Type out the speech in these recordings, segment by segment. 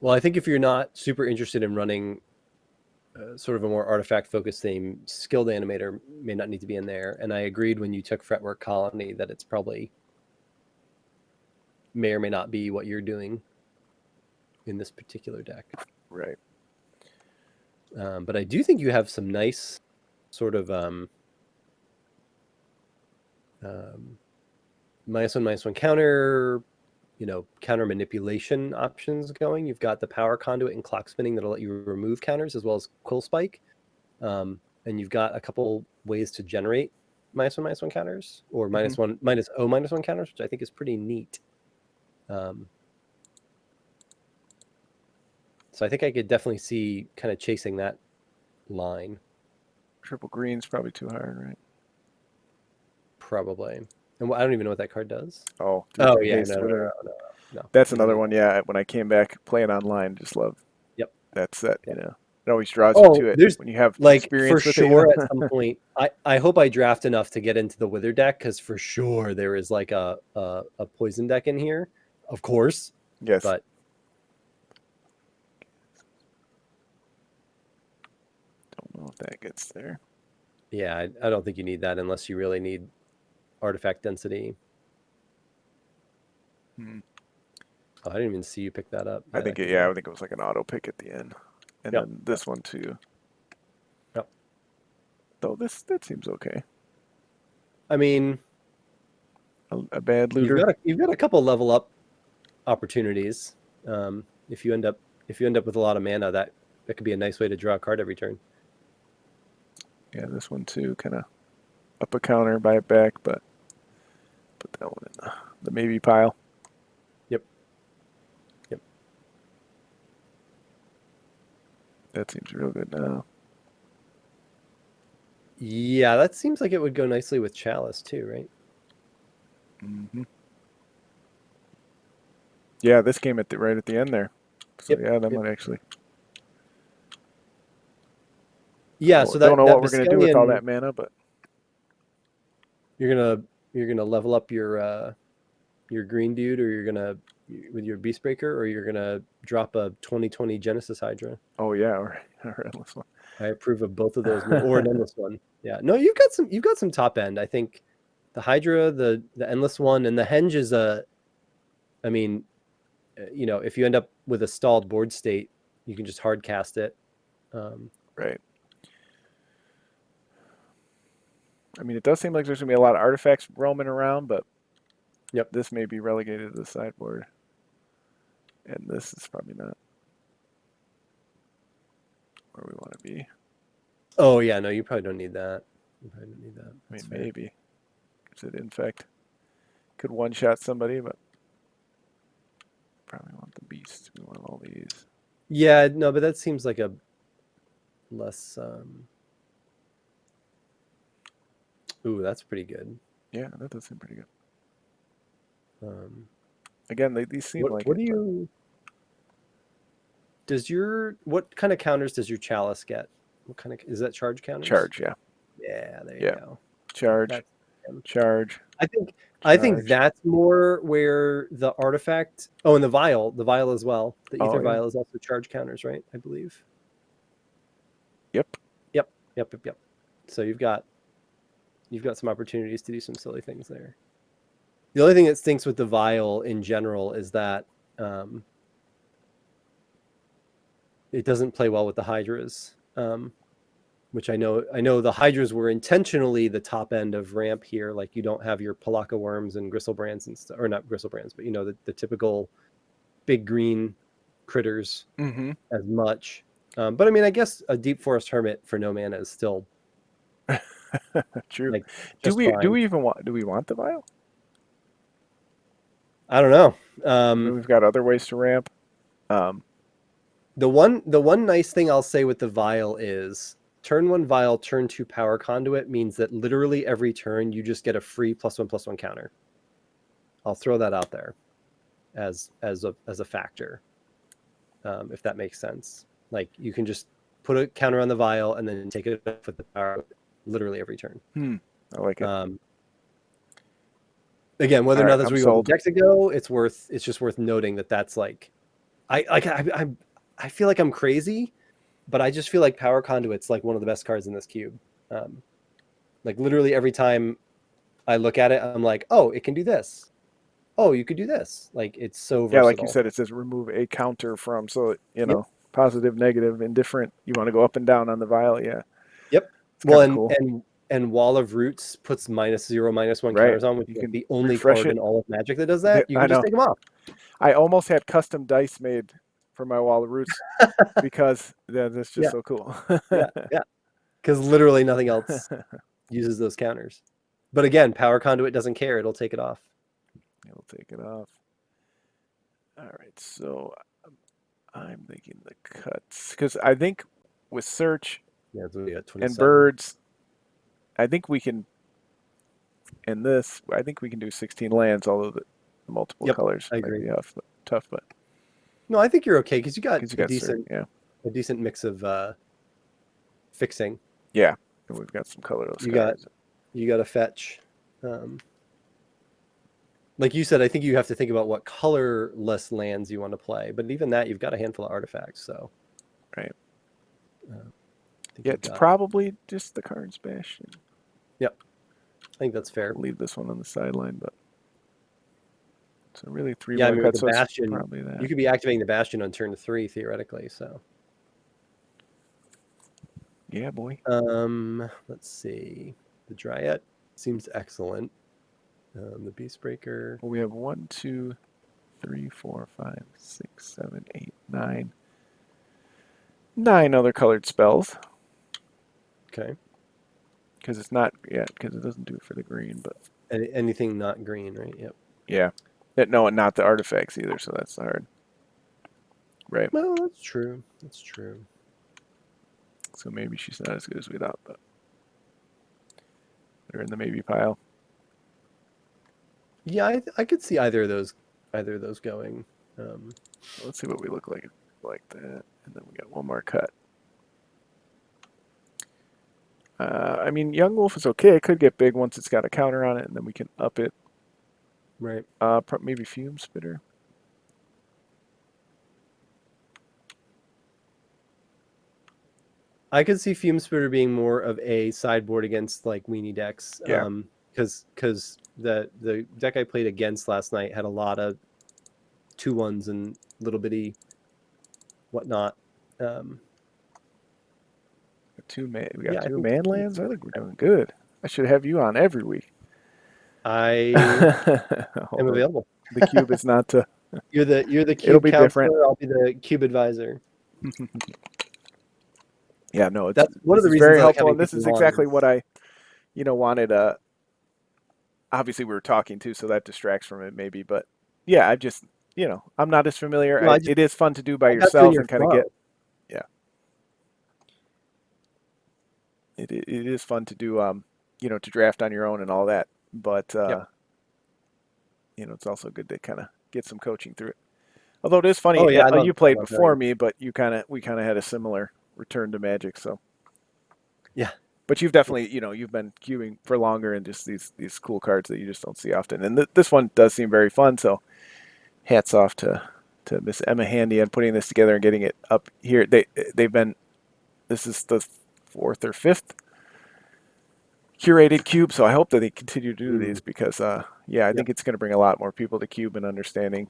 Well, I think if you're not super interested in running sort of a more artifact focused theme, skilled animator may not need to be in there. And I agreed when you took Fretwork Colony that it's probably may or may not be what you're doing in this particular deck. Right. But I do think you have some nice sort of -1/-1 counter, counter manipulation options going. You've got the power conduit and clock spinning that'll let you remove counters as well as Quill Spike. And you've got a couple ways to generate -1/-1 counters or -1 counters, which I think is pretty neat. So I think I could definitely see kind of chasing that line. Triple green's probably too hard, right? Probably. And I don't even know what that card does. Oh, Oh yeah, haste, no. That's another one. Yeah, when I came back playing online, just love. Yep. That set. Yep. It always draws you to it. There's when you have like experience for with sure it, at some point. I hope I draft enough to get into the Wither deck because for sure there is like a poison deck in here, of course. Yes. But don't know if that gets there. Yeah, I don't think you need that unless you really need artifact density. Oh, I didn't even see you pick that up. I think it was like an auto pick at the end. And then this one too. Yep. Though that seems okay. I mean, a bad looter. You've got a couple level up opportunities. If you end up with a lot of mana, that could be a nice way to draw a card every turn. Yeah, this one too, kind of up a counter, buy it back, but put that one in the maybe pile. Yep. That seems real good now. Yeah, that seems like it would go nicely with Chalice too, right? Mm-hmm. Yeah, this came right at the end there. So yeah, that might actually. Yeah, so that don't know what we're gonna do with all that mana, but you're gonna level up your green dude, or you're gonna with your Beastbreaker, or you're gonna drop a 2020 Genesis Hydra. Oh yeah, or Endless One. I approve of both of those, or an Endless One. Yeah, no, you've got some top end. I think the Hydra, the Endless One, and the Henge is I mean, if you end up with a stalled board state, you can just hard cast it. Right. I mean, it does seem like there's going to be a lot of artifacts roaming around, but this may be relegated to the sideboard. And this is probably not where we want to be. Oh, yeah, no, you probably don't need that. I mean, maybe. Gives it infect. Could one-shot somebody, but probably want the beast. We want all these. Yeah, no, but that seems like a less... Ooh, that's pretty good. Yeah, that does seem pretty good. Again, these seem like... What do you... What kind of counters does your Chalice get? What kind of... Is that charge counters? Charge, yeah. Yeah, there you go. Charge. Charge. I think that's more where the artifact... Oh, and the vial as well. The Ether vial is also charge counters, right? I believe. Yep. So you've got some opportunities to do some silly things there. The only thing that stinks with the vial in general is that it doesn't play well with the Hydras, which I know the Hydras were intentionally the top end of ramp here. Like you don't have your Palaka Worms and Gristlebrands and stuff, or not Gristlebrands, but the typical big green critters as much. But I mean, I guess a Deep Forest Hermit for no mana is still true. Like, do we want the vial? I don't know. We've got other ways to ramp. The one nice thing I'll say with the vial is turn 1 vial, turn 2 power conduit means that literally every turn you just get a free +1/+1 counter. I'll throw that out there as a factor, if that makes sense. Like you can just put a counter on the vial and then take it up with the power literally every turn. I like it. Again, whether or not that's where you want the deck to go, it's just worth noting that that's like I feel like I'm crazy, but I just feel like Power Conduit's like one of the best cards in this cube. Like literally every time I look at it, I'm like, oh, it can do this. Oh, you could do this. Like it's so Yeah, like you versatile. said, it says remove a counter from, so you Yep. know, positive, negative, indifferent. You want to go up and down on the vial, yeah. Yep. It's Well, kind of cool. and Wall of Roots puts -0, -1 Right. counters on, which You is like can the only refresh card it. in all of Magic that does that. You I can just know. take them off. I almost had custom dice made for my Wall of Roots because that's just Yeah. so cool. Yeah. Yeah. Because literally nothing else uses those counters. But again, Power Conduit doesn't care. It'll take it off. It'll take it off. All right, so I'm thinking the cuts because I think with search Yeah, so we got and 27. birds, I think we can. In this, I think we can do 16 lands, although the multiple Yep, colors I might agree. be tough, but No, I think you're okay because you got because you a got search, decent yeah, a decent mix of fixing. yeah, and we've got some colorless You got cards. you got a fetch. Like you said, I think you have to think about what colorless lands you want to play. But even that, you've got a handful of artifacts. So Right. I think Yeah, you've it's got. probably just the Karn's Bastion. Yep, I think that's fair. I'll leave this one on the sideline, but so really three Yeah, I more mean with cuts. the So it's Bastion, probably that. you could be activating the Bastion on turn 3 theoretically. So Yeah, boy. let's see. The Dryad seems excellent. The Beastbreaker. Well, we have 1, 2, 3, 4, 5, 6, 7, 8, 9. 9 other colored spells. Okay. Because it's not, yeah, because it doesn't do it for the green, but Anything not green, right? Yep. yeah. No, and not the artifacts either, so that's hard. Right. Well, that's true. That's true. So maybe she's not as good as we thought, but they're in the maybe pile. Yeah, I could see either of those going. Let's see what we look like that, and then we got one more cut. I mean, Young Wolf is okay. It could get big once it's got a counter on it, and then we can up it. Right. Maybe Fume Spitter. I could see Fume Spitter being more of a sideboard against like weenie decks. Yeah. Because the deck I played against last night had a lot of 2/1s and little bitty whatnot. We got two Yeah, I two think- man lands. I think we're doing good. I should have you on every week. I am available. The cube is not to. You're the It'll cube be counselor. different. I'll be the cube advisor. Yeah, no, it's That's one of the this is reasons very I like helpful, having and this is people on exactly is- what I, wanted. Obviously, we were talking too, so that distracts from it maybe. But yeah, I just, I'm not as familiar. Well, It is fun to do by I got you in yourself your and kind of flow. get. Yeah. It is fun to do, to draft on your own and all that. But Yep. it's also good to kind of get some coaching through it. Although it is funny, Oh, yeah, I love- you played I love before doing me, but we kind of had a similar return to Magic. So Yeah. but you've definitely, you've been queuing for longer and just these cool cards that you just don't see often. And this one does seem very fun. So hats off to Miss Emma Handy on putting this together and getting it up here. This is the 4th or 5th curated cube. So I hope that they continue to do these because, I think it's going to bring a lot more people to cube and understanding,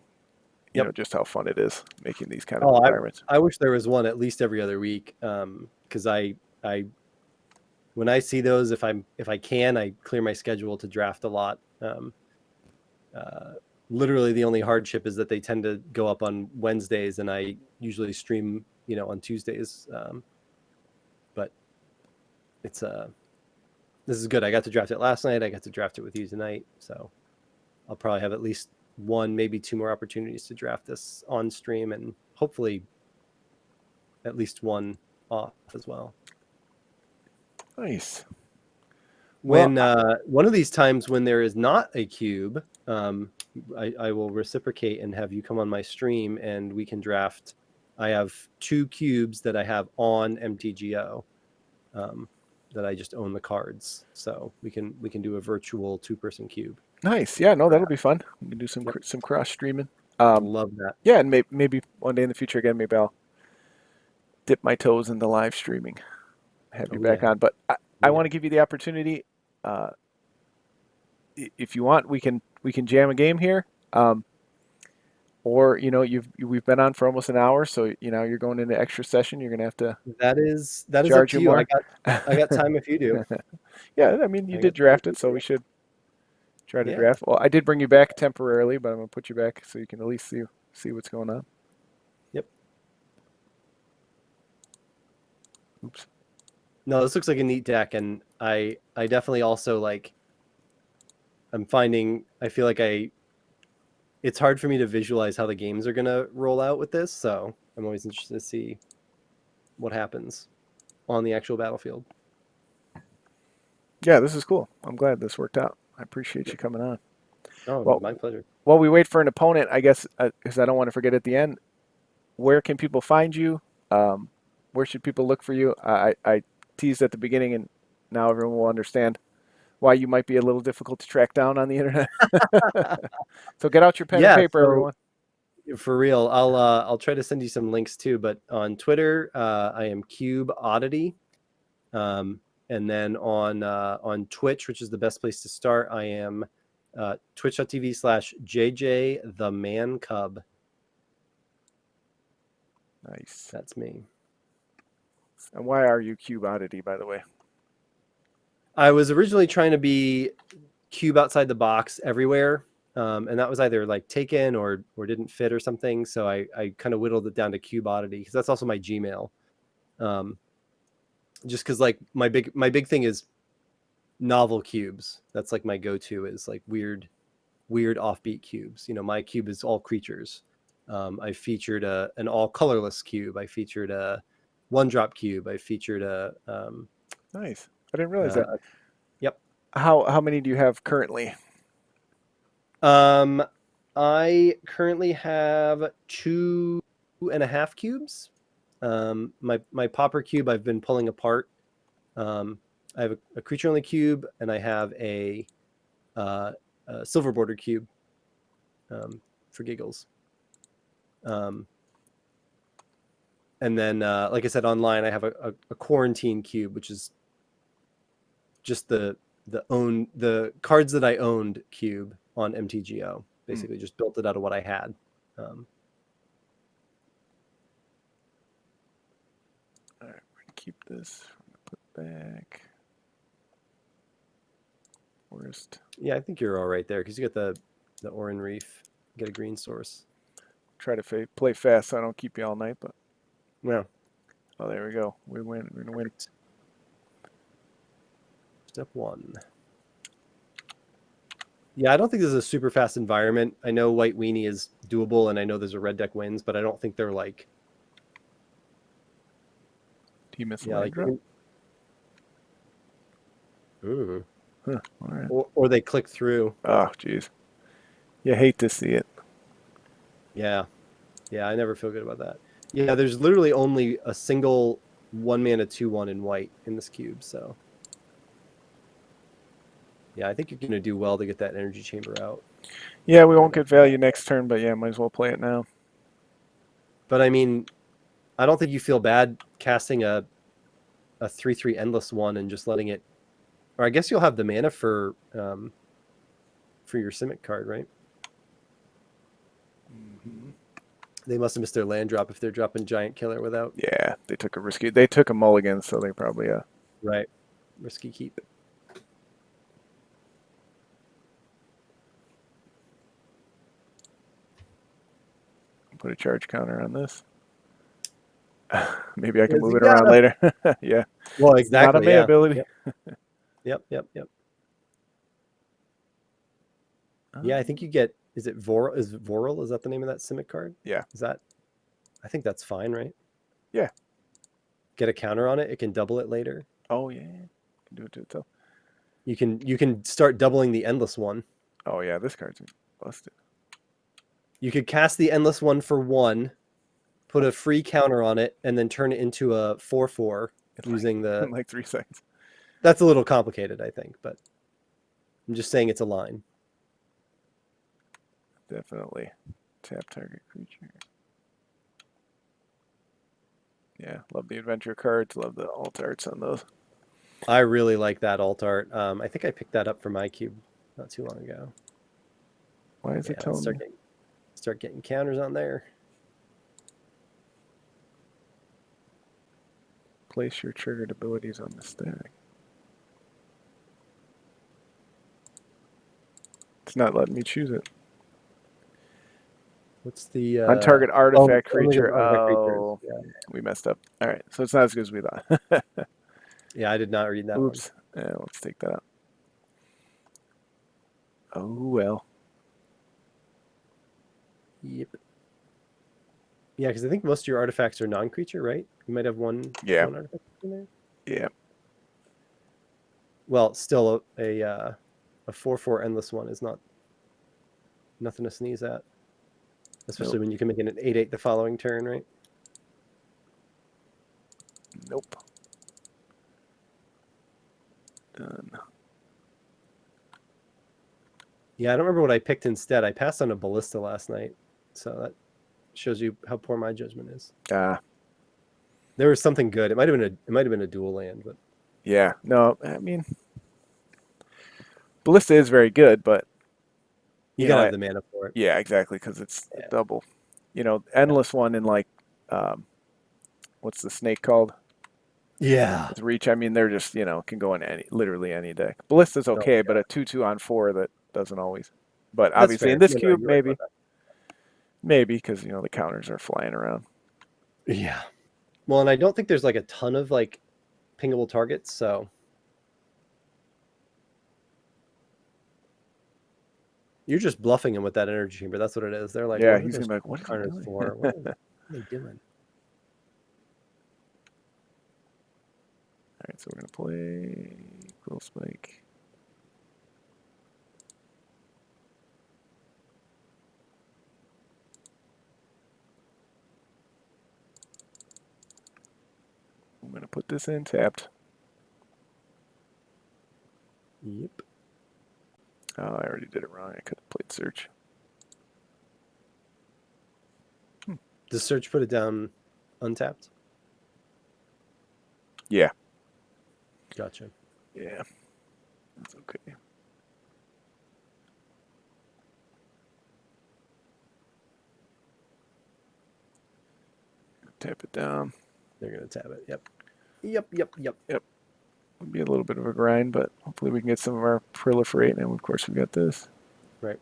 just how fun it is making these kind of environments. I wish there was one at least every other week. Because I when I see those, if I can, I clear my schedule to draft a lot. Literally, the only hardship is that they tend to go up on Wednesdays, and I usually stream, on Tuesdays. But it's this is good. I got to draft it last night. I got to draft it with you tonight, so I'll probably have at least one, maybe two more opportunities to draft this on stream, and hopefully at least one off as well. Nice. When one of these times when there is not a cube, I will reciprocate and have you come on my stream and we can draft. I have 2 cubes that I have on MTGO that I just own the cards, so we can do a virtual 2-person cube. Nice. Yeah, no, that'll be fun. We can do some cross streaming. Love that. Yeah, and maybe one day in the future again, maybe I'll dip my toes into live streaming, have you Oh back yeah. on. But I Yeah. want to give you the opportunity. Uh, if you want, we can jam a game here. Or we've been on for almost an hour, so you're going into extra session. You're gonna have to That is up charge to you you. more. I got time if you do. Yeah, I mean, you I did got time draft if it, you so do. we should try to Yeah. draft. Well, I did bring you back temporarily, but I'm gonna put you back so you can at least see what's going on. Yep. Oops. No, this looks like a neat deck, and I definitely also like. I feel like it's hard for me to visualize how the games are gonna roll out with this, so I'm always interested to see what happens on the actual battlefield. Yeah, this is cool. I'm glad this worked out. I appreciate you Yep. coming on. Oh, Well, my pleasure. while we wait for an opponent, I guess, because I don't want to forget at the end, where can people find you? Um, where should people look for you? I teased at the beginning, and now everyone will understand why you might be a little difficult to track down on the internet. So get out your pen and Yeah, paper, so everyone. for real, I'll try to send you some links too, but on Twitter, I am Cube Oddity. And then on Twitch, which is the best place to start, I am twitch.tv/JJ the Man Cub. Nice. That's me. And why are you Cube Oddity, by the way? I was originally trying to be cube outside the box everywhere, and that was either like taken or didn't fit or something. So I kind of whittled it down to Cube Oddity because that's also my Gmail. Just because like my big thing is novel cubes. That's like my go-to is like weird offbeat cubes. My cube is all creatures. I featured an all colorless cube. I featured a one drop cube. I featured Nice. I didn't realize that. a yep. How many do you have currently? I currently have 2.5 cubes. My popper cube I've been pulling apart. I have a creature only cube, and I have a silver border cube for giggles. And then, like I said, online I have a quarantine cube, which is just the cards that I owned cube on MTGO. Basically, just built it out of what I had. All right, we're gonna keep this. Put back. Worst. Yeah, I think you're all right there because you got the Orin Reef, you get a green source. Try to play fast so I don't keep you all night, but Yeah. oh, there we go. We win. We're gonna win. Step 1. Yeah, I don't think this is a super fast environment. I know White Weenie is doable, and I know there's a red deck wins, but I don't think they're like Do you miss a yeah, land like drop? Ooh. Huh, all right. Or they click through. Oh, jeez. You hate to see it. Yeah. Yeah, I never feel good about that. Yeah, there's literally only a single 1-mana 2/1 in white in this cube, so yeah, I think you're gonna do well to get that energy chamber out. Yeah, we won't get value next turn, but yeah, might as well play it now. But I mean, I don't think you feel bad casting a 3/3 endless one and just letting it, or I guess you'll have the mana for your Simic card, right? Mm-hmm. They must have missed their land drop if they're dropping Giant Killer without. Yeah, they took a risky. They took a mulligan, so they probably Right. Risky keep. put a charge counter on this. Maybe I can Because move you it around gotta. later. Yeah, Well, it's not a exactly. May Yeah. ability. Yep. Yeah, I think you get. Is it Vorl? Is Vorl? Is that the name of that Simic card? Yeah. Is that? I think that's fine, right? Yeah. Get a counter on it. It can double it later. Oh yeah, can do it to itself. You can start doubling the endless one. Oh yeah, this card's busted. You could cast the endless one for 1, put a free counter on it, and then turn it into a 4/4 using the. In like 3 seconds. That's a little complicated, I think, but I'm just saying it's a line. Definitely. Tap target creature. Yeah, love the adventure cards. Love the alt arts on those. I really like that alt art. I think I picked that up for my cube not too long ago. Why is Yeah, it telling me? start getting counters on there. Place your triggered abilities on the stack. It's not letting me choose it. What's the On target artifact only creature. artifact creatures. Oh, Yeah. we messed up. All right, so it's not as good as we thought. Yeah, I did not read that Oops. Yeah, let's take that out. Oh well. one. Yep. Yeah, because I think most of your artifacts are non-creature, right? You might have one Yeah. artifact in there. Yeah. Well, still a 4/4 endless one is nothing to sneeze at, especially when you can make it an 8/8 the following turn, right? Nope. Done. Yeah, I don't remember what I picked instead. I passed on a ballista last night, so that shows you how poor my judgment is. Ah. There was something good. It might have been a dual land, but Yeah. No, I mean, Ballista is very good, but you you gotta know, have the mana for it. yeah, exactly, because it's Yeah. double. You know, endless one in like, what's the snake called? Yeah. With reach. I mean, they're just can go in literally any deck. Ballista's Oh, okay, yeah. but a 2/2 on 4 that doesn't always. But That's obviously fair. in this Yeah, no, cube, you're right about maybe because the counters are flying around. that. Yeah. Well, and I don't think there's like a ton of like pingable targets, so you're just bluffing them with that energy chamber. That's what it is. They're like, Yeah, what are he's those gonna be like, what is he counters doing? for? What are they doing? All right, so we're gonna play Quill Spike. I'm gonna put this in tapped. Yep. Oh, I already did it wrong. I could have played search. Does search put it down untapped? Yeah. Gotcha. Yeah. That's okay. Tap it down. They're gonna tap it. Yep. Yep. It'll be a little bit of a grind, but hopefully we can get some of our proliferate, and of course we got this. Right.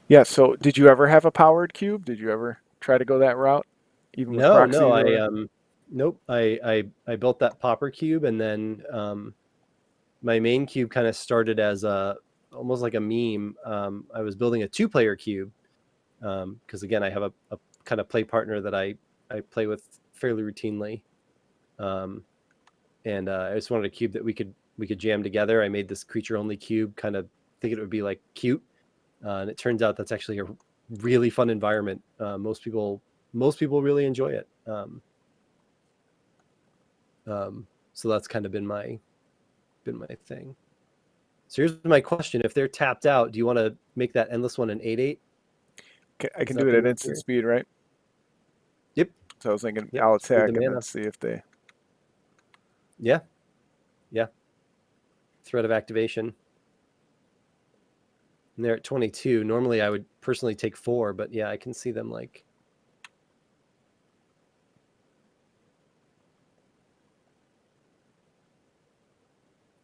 Yeah, so did you ever have a powered cube? Did you ever try to go that route? Even with proxy? No, nope. I built that popper cube, and then my main cube kind of started as almost like a meme. I was building a 2-player cube because again, I have a kind of play partner that I play with fairly routinely, and I just wanted a cube that we could jam together. I made this creature only cube, kind of thinking it would be like cute, and it turns out that's actually a really fun environment. Most people really enjoy it. So that's kind of been my thing. So here's my question: if they're tapped out, do you want to make that endless one an 8/8? I can do it at instant speed, right? Yep. So I was thinking Yep. I'll Just need the attack and mana. then see if they. Yeah. Threat of activation. And they're at 22. Normally, I would personally take 4, but yeah, I can see them like.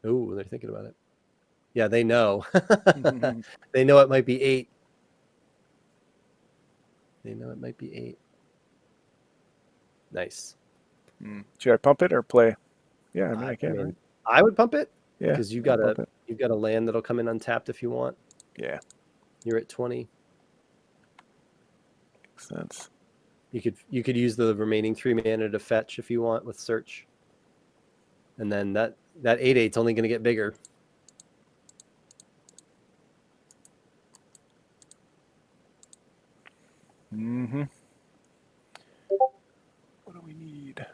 Oh, they're thinking about it. Yeah, they know. They know it might be 8. They know it might be 8. Nice. Should I pump it or play? Yeah, I mean I can, right? I would pump it. Yeah, because you've got a land that'll come in untapped if you want. Yeah. You're at 20. Makes sense. You could use the remaining 3 mana to fetch if you want with search. And then that 8/8's only going to get bigger. Mm-hmm. What do we need?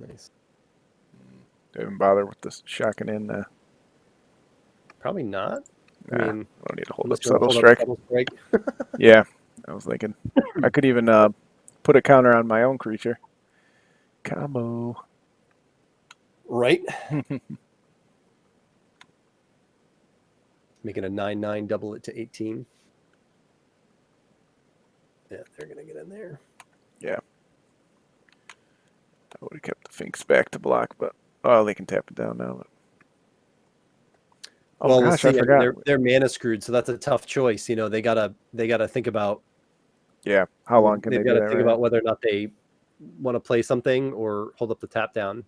Nice. Don't even bother with this shocking in. Probably not. I Nah, mean, I don't need to hold unless up you want to subtle hold up strike. Subtle Strike. Yeah, I was thinking. I could even put a counter on my own creature. Combo. Right. Making a 9/9, double it to 18. Yeah, they're gonna get in there. Yeah. I would have kept the Finks back to block, but oh, they can tap it down now. But... Oh Well, my we'll gosh, I see. I mean, forgot. they're mana screwed, so that's a tough choice. You know, they gotta think about. Yeah, how long can They've they got do to that think right now? about whether or not they want to play something or hold up the tap down.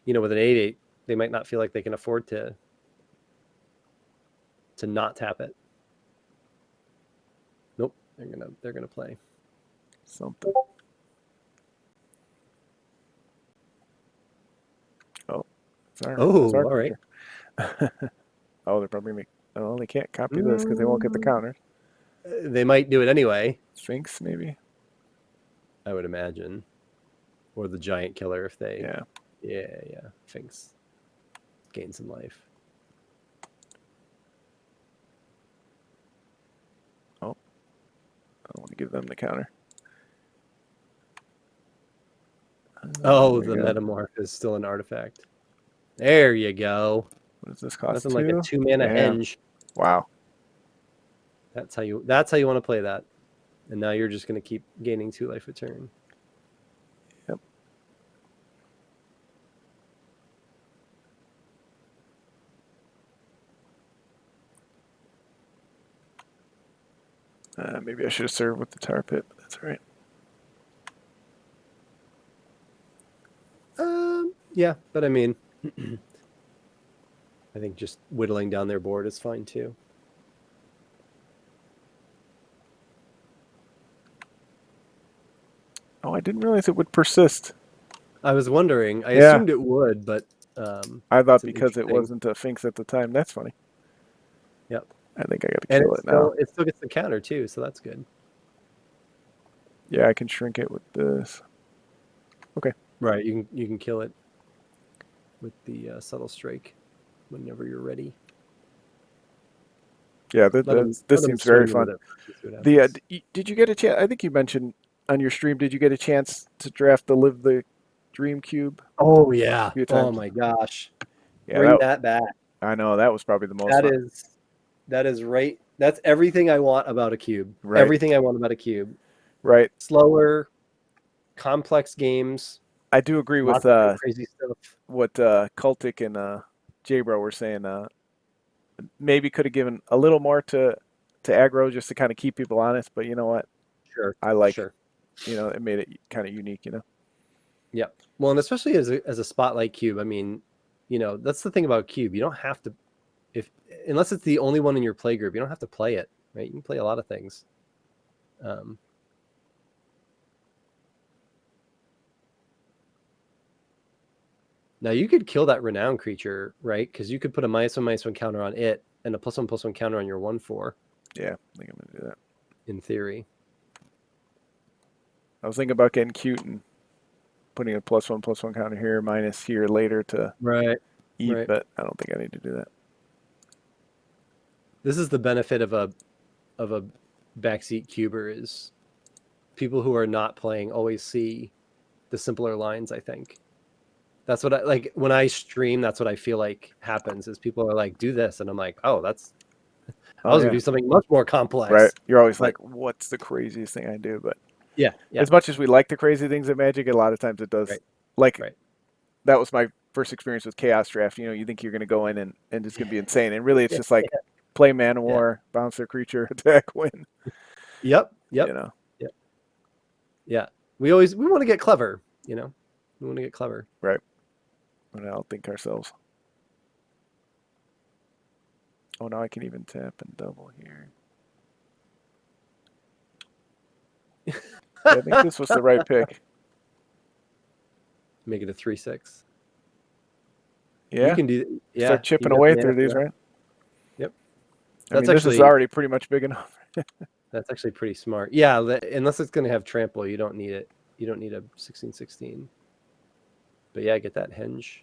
You know, with an 8/8, they might not feel like they can afford to not tap it. Nope, they're gonna play. Something. Oh, sorry. Oh, all right. Oh, they're probably make. Oh, they can't copy this because they won't get the counters. They might do it anyway. Sphinx, maybe. I would imagine, or the giant killer if they. Yeah. Yeah. Sphinx gain some life. Oh, I want to give them the counter. Oh, there the you go. metamorph is still an artifact. There you go. What does this cost? Nothing like a 2-mana Damn. henge. Wow. That's how you want to play that. And now you're just going to keep gaining 2 life a turn. Yep. Maybe I should have served with the tar pit, but that's all right. Yeah, but I mean, I think just whittling down their board is fine too. Oh, I didn't realize it would persist. I was wondering. I Yeah. assumed it would, but I thought it's an because it interesting- wasn't a Finks at the time. That's funny. Yep. I think I got to And kill it now. it still gets the counter too, so that's good. Yeah, I can shrink it with this. Okay. Right, you can kill it with the subtle strike whenever you're ready. Yeah, Let 'em this seems very swing with fun. it, see what happens. Did you get a chance? I think you mentioned on your stream. Did you get a chance to draft the Live the Dream Cube? Oh yeah. few Oh times? my gosh. Yeah, Bring that back. I know that was probably the most. That is right. That's everything I want about a cube. Right. Everything I want about a cube. Right. Slower, complex games. I do agree with Lots of crazy stuff. what Cultic and J-Bro were saying. Maybe could have given a little more to aggro just to kind of keep people honest. But you know what? Sure. I like. Sure. You know, it made it kind of unique. You know. Yeah. Well, and especially as a spotlight cube. I mean, you know, that's the thing about cube. You don't have to, unless it's the only one in your play group, you don't have to play it. Right. You can play a lot of things. Now you could kill that renowned creature, right? Because you could put a -1/-1 counter on it and a +1/+1 counter on your 1/4. Yeah, I think I'm gonna do that. In theory. I was thinking about getting cute and putting a +1/+1 counter here, minus here later to eat, Right. but I don't think I need to do that. This is the benefit of a backseat cuber is people who are not playing always see the simpler lines, I think. That's what I like when I stream. That's what I feel like happens is people are like, do this. And I'm like, oh, that's, I was gonna do something much more complex. Right. You're always like, what's the craziest thing I do? But yeah. As much as we like the crazy things in Magic, a lot of times it does. Like that was my first experience with Chaos Draft. You know, you think you're gonna go in and it's gonna be insane. And really it's just like play Mana War, bounce their creature, attack, win. Yep. You know. Yeah. We want to get clever, you know. We want to get clever. Right. And outthink ourselves. Oh, now I can even tap and double here. I think this was the right pick. Make it a 3/6. Yeah. You can do. Yeah. Start chipping away through these, right? Yep. I mean, this is already pretty much big enough. That's actually pretty smart. Yeah, unless it's going to have trample, you don't need it. You don't need a 16/16. But yeah, get that henge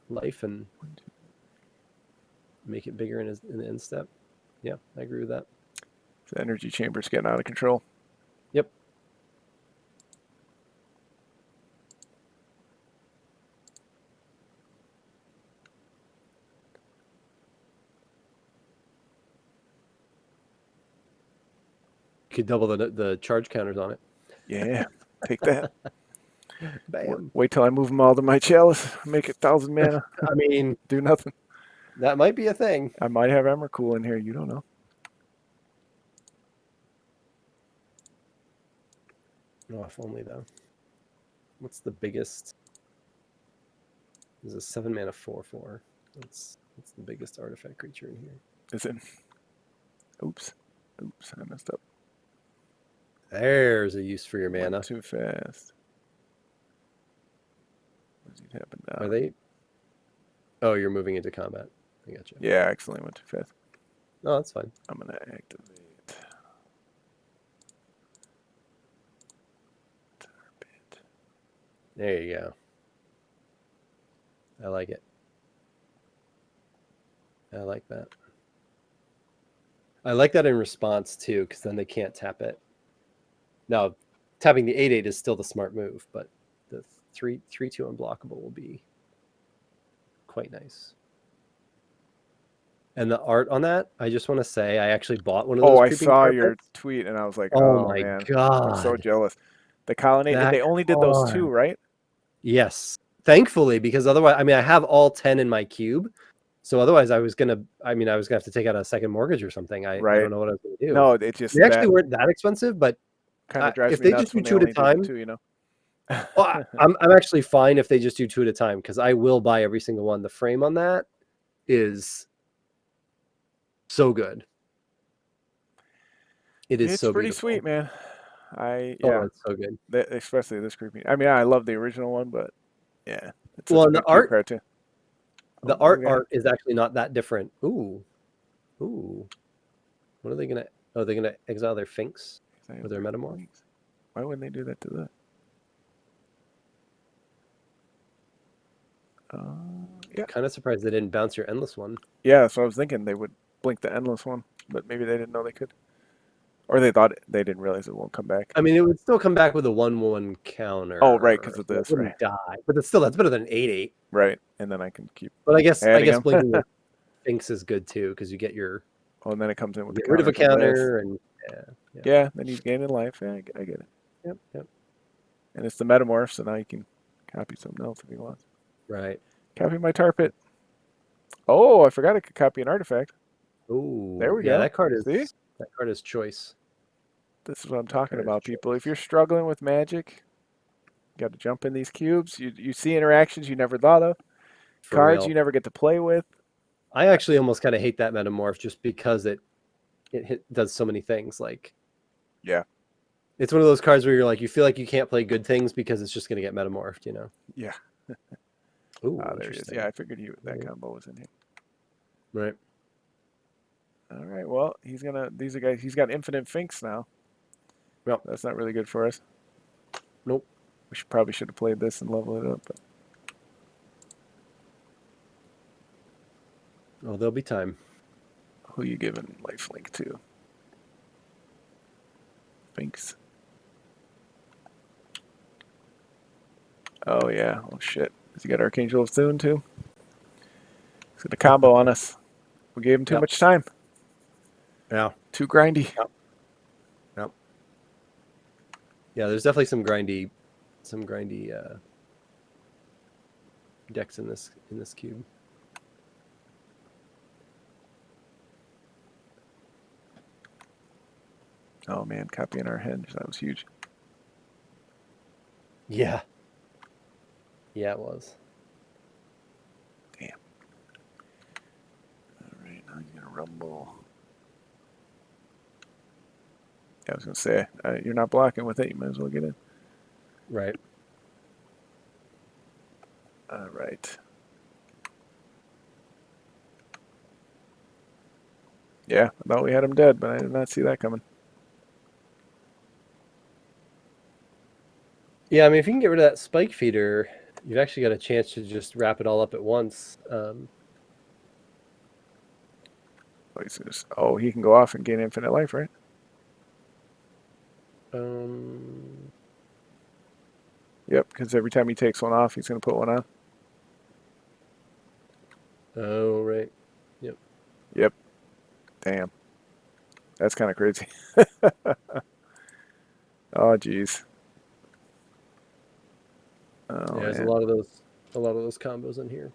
life and make it bigger in the end step. Yeah, I agree with that. The energy chamber's getting out of control. Yep. You could double the charge counters on it. Yeah, take that. Bam. Wait till I move them all to my chalice. Make it 1,000 mana. I mean, Do nothing. that might be a thing. I might have Emrakul in here. You don't know. Oh, if only though. What's the biggest? There's a 7 mana 4/4. That's the biggest artifact creature in here. Is it? Oops. I messed up. There's a use for your Went mana. too fast. What's he tapping now? Are they? Oh, you're moving into combat. I gotcha. Yeah, I accidentally went too fast. No, that's fine. I'm gonna activate. Tarbit. There you go. I like it. I like that. I like that in response too, because then they can't tap it. Now, tapping the 8/8 is still the smart move, but the 3/2 unblockable will be quite nice. And the art on that, I just want to say, I actually bought one of those. Oh, I creeping saw carpets. your tweet and I was like, Oh oh my man, god! I'm so jealous. The colonnade, That they only did those two, card. right? Yes, thankfully, because otherwise, I mean, I have all 10 in my cube, so otherwise, I was gonna have to take out a second mortgage or something. I Right. don't know what I was gonna do. No, it just They actually that weren't that expensive, but kind of drives if me they nuts just do when they two at a only do the time, two, you know. well, I'm actually fine if they just do 2 at a time, because I will buy every single one. The frame on that is so good. It is It's so pretty beautiful. sweet, man. Oh, Yeah, it's so good. especially this creepy. I mean, I love the original one, but yeah, it's Well, such a and the good cube art, card too. the Oh, art okay. art is actually not that different. Ooh. What are they gonna? Oh, they're gonna exile their Finks or their Metamorph. Why wouldn't they do that to that? Yeah. Kind of surprised they didn't bounce your Endless one. Yeah, so I was thinking they would blink the endless one, but maybe they didn't know they could, or they thought they didn't realize it won't come back. I mean, it would still come back with a 1/1 counter. Oh, right, because of so it this, wouldn't right? die, but it's still, that's better than 8/8. Right, and then I can keep. But I guess adding them. blinking with Finks is good too, because you get your Oh, and then it comes in with the get rid of a counter from this. counter and Yeah, then he's gaining life. Yeah, I get it. Yep. And it's the metamorph, so now you can copy something else if you want. Right. Copy my tar pit. Oh, I forgot I could copy an artifact. Ooh. There we yeah, go. that card is See? choice. This is what I'm talking Card is about, choice. people. If you're struggling with Magic, you got to jump in these cubes. You see interactions you never thought of, For cards real. you never get to play with. I actually almost kind of hate that Metamorph just because it does so many things. Like, Yeah. it's one of those cards where you're like, you feel like you can't play good things because it's just going to get metamorphed, you know? Yeah. Ooh, Ah, there he is. interesting. Yeah, I figured that Yeah. combo was in here. Right. All right. Well, he's got infinite Finks now. Yep. That's not really good for us. Nope. We probably should have played this and leveled it up. But Oh, there'll be time. who you giving lifelink to? Finks. Oh yeah. Oh shit. Has he got Archangel of Thune too? He's got a combo on us. We gave him too Yep. much time. Yeah. Too grindy. Yep. Yeah, there's definitely some grindy decks in this cube. Oh man, copying our henge. That was huge. Yeah. Yeah, it was. Damn. All right, now he's gonna rumble. Yeah, I was gonna say, you're not blocking with it. You might as well get in. Right. All right. Yeah, I thought we had him dead, but I did not see that coming. Yeah, I mean, if you can get rid of that spike feeder, You've actually got a chance to just wrap it all up at once. Oh, he can go off and gain infinite life, right? Um, Yep, because every time he takes one off, he's going to put one on. oh, right. Yep. Yep. Damn. That's kind of crazy. Oh, geez. Oh, Yeah, there's man. a lot of those combos in here.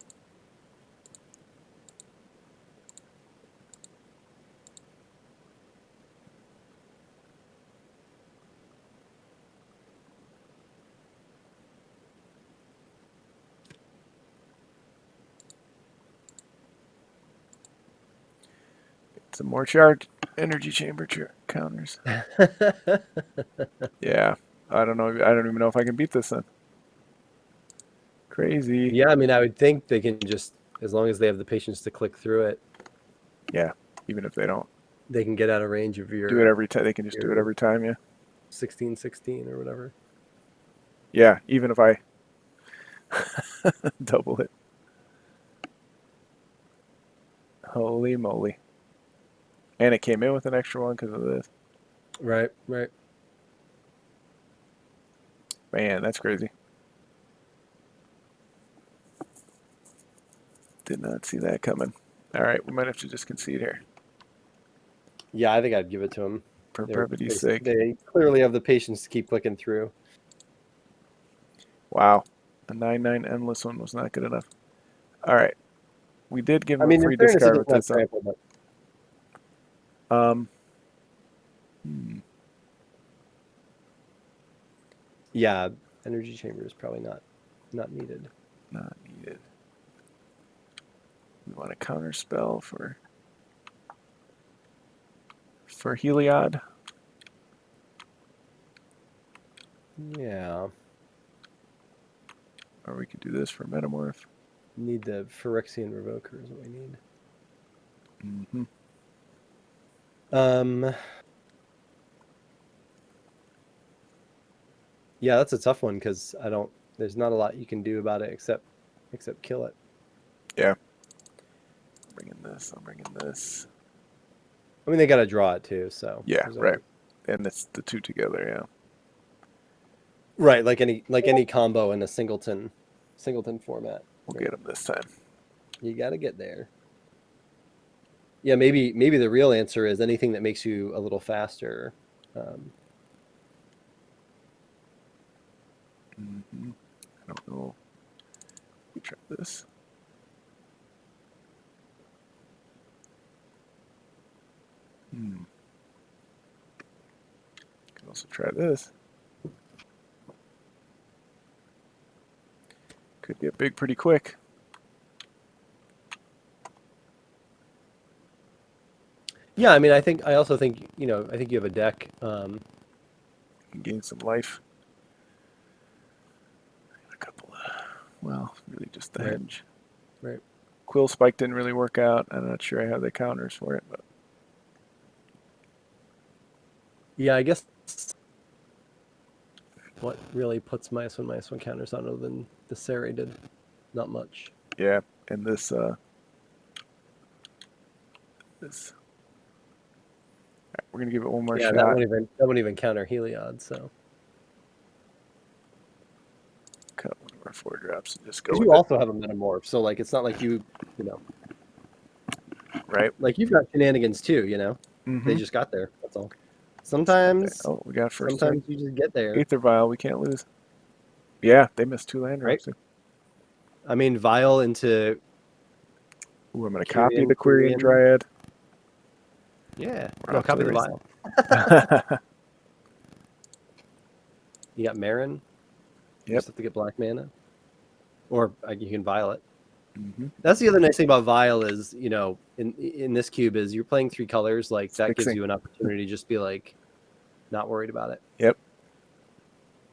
Some more charge energy chamber counters. Yeah. I don't know. I don't even know if I can beat this then. Crazy. Yeah, I mean, I would think they can just, as long as they have the patience to click through it, Yeah. Even if they don't they can get out of range of do it your every time, they can just do it every time. Yeah. 16/16 or whatever. Yeah. Even if I double it. Holy moly. And it came in with an extra one because of this. Right, right. Man, that's crazy. Did not see that coming. All right, we might have to just concede here Yeah, I think I'd give it to them. for brevity's sake. They clearly have the patience to keep clicking through. Wow. A 9/9 endless one was not good enough. All right. We did give I him mean, a in free fairness, it discard with doesn't have this. trample, but Um, yeah, energy chamber is probably not needed. Not needed. We want a counter spell for Heliod. Yeah, Or we could do this for Metamorph. need the Phyrexian Revoker is what we need. Mm-hmm. Yeah, that's a tough one because there's not a lot you can do about it except kill it. Yeah. I'm bringing this. I'm bringing this. I mean, they got to draw it too, so Yeah, there's right. always- And it's the two together, yeah. right, like any combo in a singleton format. We'll right? get them this time. You got to get there. Yeah, maybe the real answer is anything that makes you a little faster. Mm-hmm. I don't know. We try this. Can also try this. Could get big pretty quick. Yeah, I mean, I also think I think you have a deck. Gain some life. A couple of, well, really just the Right. hinge. Right. Quill Spike didn't really work out. I'm not sure I have the counters for it, but Yeah, I guess what really puts -1/-1 counters on other than the Seri did? Not much. yeah. And this. All right, we're gonna give it one more Yeah, shot. that won't even counter Heliod. So Cut one of our 4-drops and just go 'cause with you it. also have a metamorph, so like it's not like you know Right. like you've got shenanigans too. Mm-hmm. They just got there. That's all. Sometimes we got first. sometimes you just get there. Aether Vial, we can't lose. Yeah, they missed 2 land drops. Right. I mean, Vial into. Ooh, I'm gonna copy the Quirion. Quirion Dryad. Yeah. We're No, off to copy the the races. Vial. You got Marin. You Yep. just have to get black mana, or you can Violet. Mm-hmm. That's the other nice thing about Vial is, in this cube is you're playing 3 colors, like It's that fixing. gives you an opportunity to just be like, not worried about it. Yep.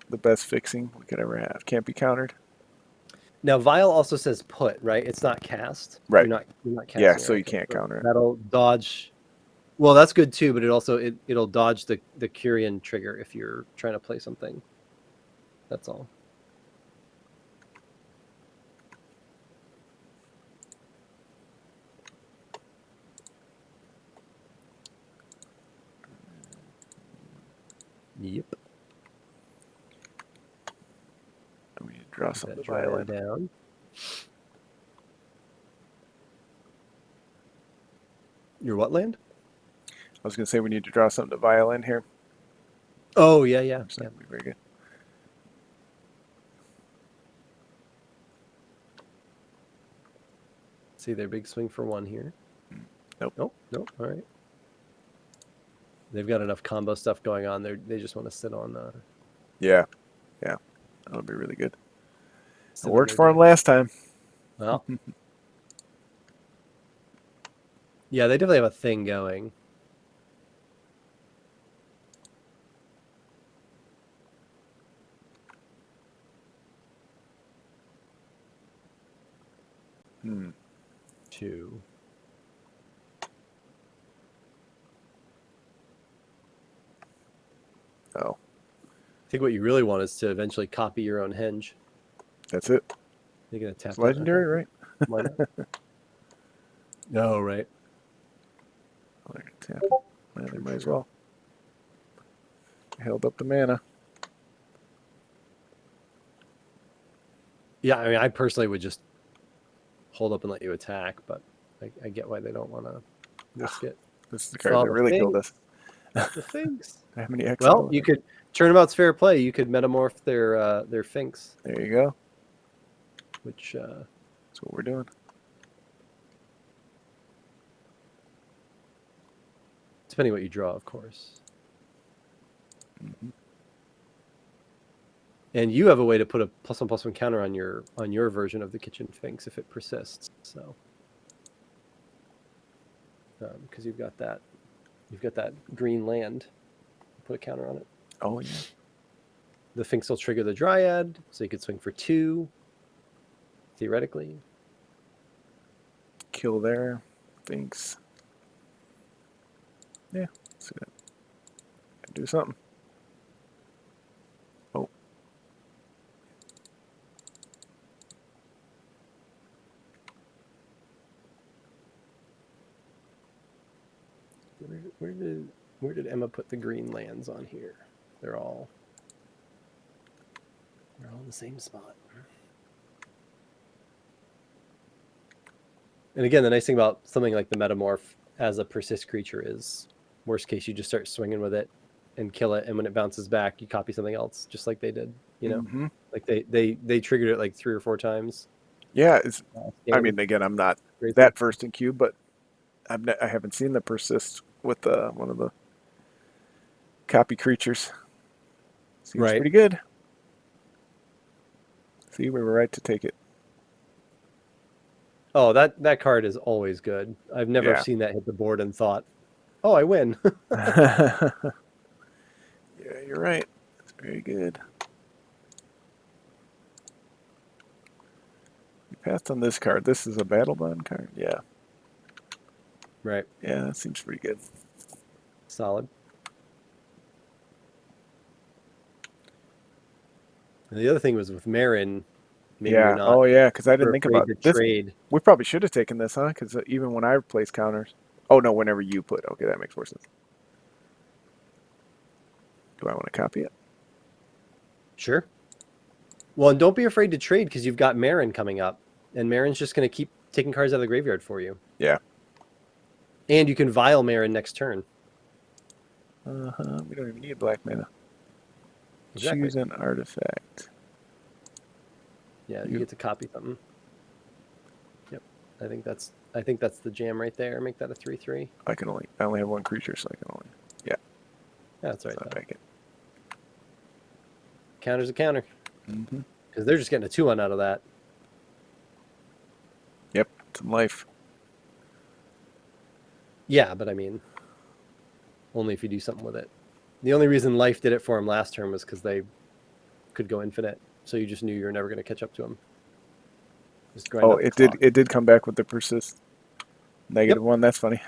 The best fixing we could ever have. Can't be countered. Now Vial also says put, right? It's not cast. Right. You're not casting. Yeah, so it, you can't counter it. That'll dodge. Well, that's good too, but it'll dodge the Quirion trigger if you're trying to play something. That's all. Yep. We need to draw Put some of that the violin. dryad down. Your what land? I was going to say we need to draw something to violin here. Oh, yeah, yeah. So that'd be very good. See their big swing for 1 here. Nope. Nope. All right. They've got enough combo stuff going on. They just want to sit on. Yeah. That'll be really good. Sit It on worked their for him deck. last time. Well, yeah, they definitely have a thing going. Hmm. 2. Oh, I think what you really want is to eventually copy your own henge. that's it. You're gonna tap It's that. legendary, right? Why not? No, right. Oh, they're gonna tap. Yeah, they might as well. Held up the mana. Yeah, I mean, I personally would just hold up and let you attack, but I get why they don't want to risk it. This is the card Oh, that really killed us. The Finks. How many X? Well, you could turnabout's fair play. You could metamorph their Finks, There you go. which That's what we're doing. depending what you draw, of course. Mhm. And you have a way to put a +1/+1 counter on your version of the Kitchen Finks if it persists. So, because you've got that green land, put a counter on it. Oh yeah. The Finks will trigger the Dryad, so you could swing for 2, theoretically. Kill there. Thanks. Yeah. See that. Do something. Oh. Where did Emma put the green lands on here? They're all in the same spot. And again, the nice thing about something like the Metamorph as a persist creature is, worst case, you just start swinging with it and kill it, and when it bounces back, you copy something else, just like they did. Mm-hmm. Like they triggered it like 3 or 4 times. Yeah. It's. I Game. mean, again, I'm not Crazy. that versed in cube, but I haven't seen the persist with one of the copy creatures. Seems Right. pretty good. See, we were right to take it. Oh, that card is always good. I've never Yeah. seen that hit the board and thought, "Oh, I win." Yeah, you're right. It's very good. You passed on this card. This is a battle bond card. Yeah. Right. Yeah, that seems pretty good. Solid. And the other thing was with Marin, maybe Yeah. you're not Oh, yeah. Because I didn't think afraid about to this. trade. We probably should have taken this, huh? Because even when I replace counters. Oh no, whenever you put. Okay, that makes more sense. Do I want to copy it? Sure. Well, and don't be afraid to trade because you've got Marin coming up, and Marin's just going to keep taking cards out of the graveyard for you. Yeah. And you can Vial Marin next turn. We don't even need black mana. Exactly. Choose an artifact. Yeah, you You- get to copy something. Yep. I think that's the jam right there. Make that a 3/3. I only have one creature, so I can only. Yeah. That's right. So I back it. Counter's a counter Mm-hmm. because they're just getting a 2/1 out of that. Yep. It's in life. Yeah, but I mean, only if you do something with it. The only reason Life did it for him last term was because they could go infinite, so you just knew you were never going to catch up to him. Just grind Oh, out the it did. clock. It did come back with the persist. -1. That's funny.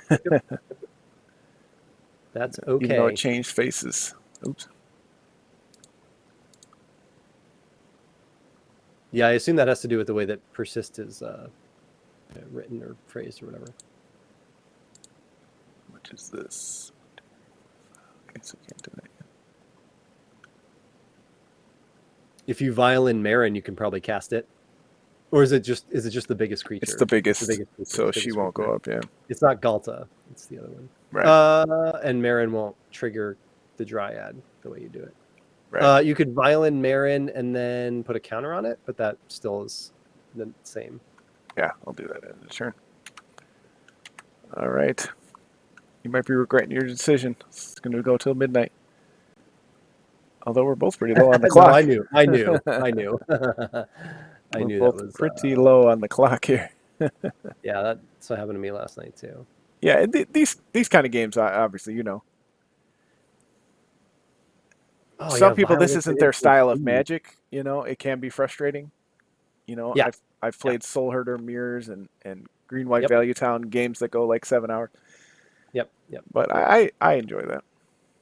That's Even though okay. it changed faces. Oops. Yeah, I assume that has to do with the way that persist is written or phrased or whatever. Which is this? Okay, so I can't do that yet. If you violin Marin, you can probably cast it. Or is it just the biggest creature? It's the biggest, creature, so the she biggest won't creature. go up. Yeah. It's not Galta. It's the other one. Right. And Marin won't trigger the Dryad the way you do it. Right. You could violin Marin and then put a counter on it, but that still is the same. Yeah, I'll do that in a turn. All right. You might be regretting your decision. It's going to go till midnight. Although we're both pretty low on the No, clock. I knew. I knew We're that both was pretty low on the clock here. yeah, that's what happened to me last night too. Yeah, and these kind of games, obviously, you know. Oh Some yeah, people, this violin isn't their style of Ooh. magic. You know, it can be frustrating. You know, Yeah. I've played Soul Herder Mirrors and Green White Yep. Value Town games that go like 7 hours. Yep. But I enjoy that.